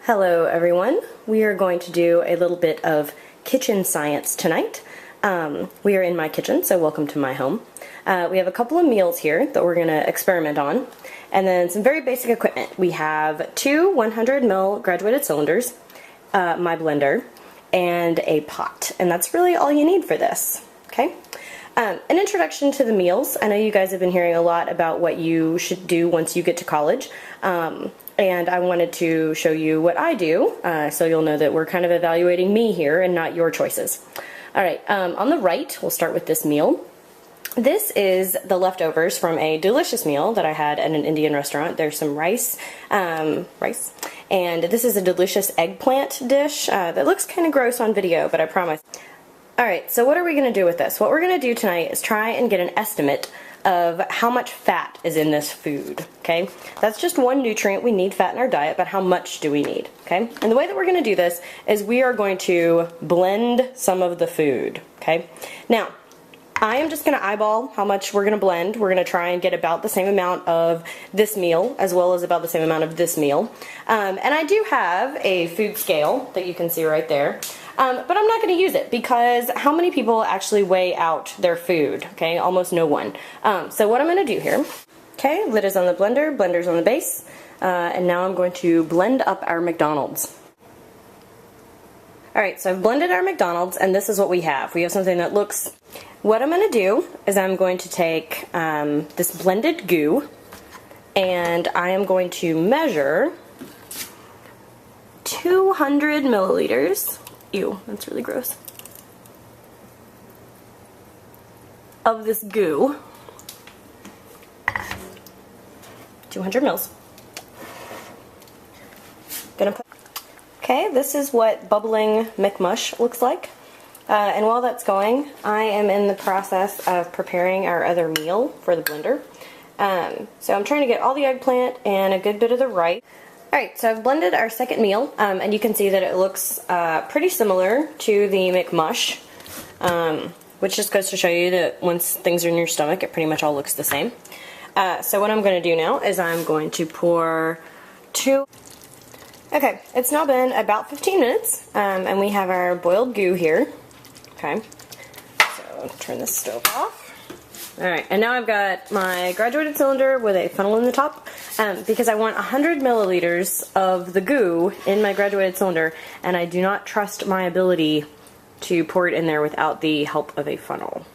Hello everyone. We are going to do a little bit of kitchen science tonight. We are in my kitchen, so welcome to my home. We have a couple of meals here that we're going to experiment on, and then some very basic equipment. We have two 100 ml graduated cylinders, my blender, and a pot, and that's really all you need for this. Okay? An introduction to the meals. I know you guys have been hearing a lot about what you should do once you get to college. And I wanted to show you what I do, so you'll know that we're kind of evaluating me here and not your choices. Alright, on the right, we'll start with this meal. This is the leftovers from a delicious meal that I had at an Indian restaurant. There's some rice, and this is a delicious eggplant dish that looks kind of gross on video, but I promise. Alright, so what are we going to do with this? What we're going to do tonight is try and get an estimate of how much fat is in this food, okay? That's just one nutrient. We need fat in our diet, but how much do we need, okay? And the way that we're going to do this is we are going to blend some of the food, okay? Now, I am just going to eyeball how much we're going to blend. We're going to try and get about the same amount of this meal as well as about the same amount of this meal. And I do have a food scale that you can see right there. But I'm not going to use it because how many people actually weigh out their food? Okay, almost no one. So what I'm going to do here, okay, lid is on the blender, blender's on the base, and now I'm going to blend up our McDonald's. Alright, so I've blended our McDonald's, and this is what we have. We have something that looks... What I'm going to do is I'm going to take this blended goo, and I am going to measure 200 milliliters. Ew, that's really gross. Of this goo. 200 mils. Okay, this is what bubbling McMush looks like. And while that's going, I am in the process of preparing our other meal for the blender. So I'm trying to get all the eggplant and a good bit of the rice. Alright, so I've blended our second meal, and you can see that it looks pretty similar to the McMush, which just goes to show you that once things are in your stomach, it pretty much all looks the same. So what I'm going to do now is I'm going to pour two... Okay, it's now been about 15 minutes, and we have our boiled goo here. Okay, so turn this stove off. Alright, and now I've got my graduated cylinder with a funnel in the top, because I want 100 milliliters of the goo in my graduated cylinder, and I do not trust my ability to pour it in there without the help of a funnel.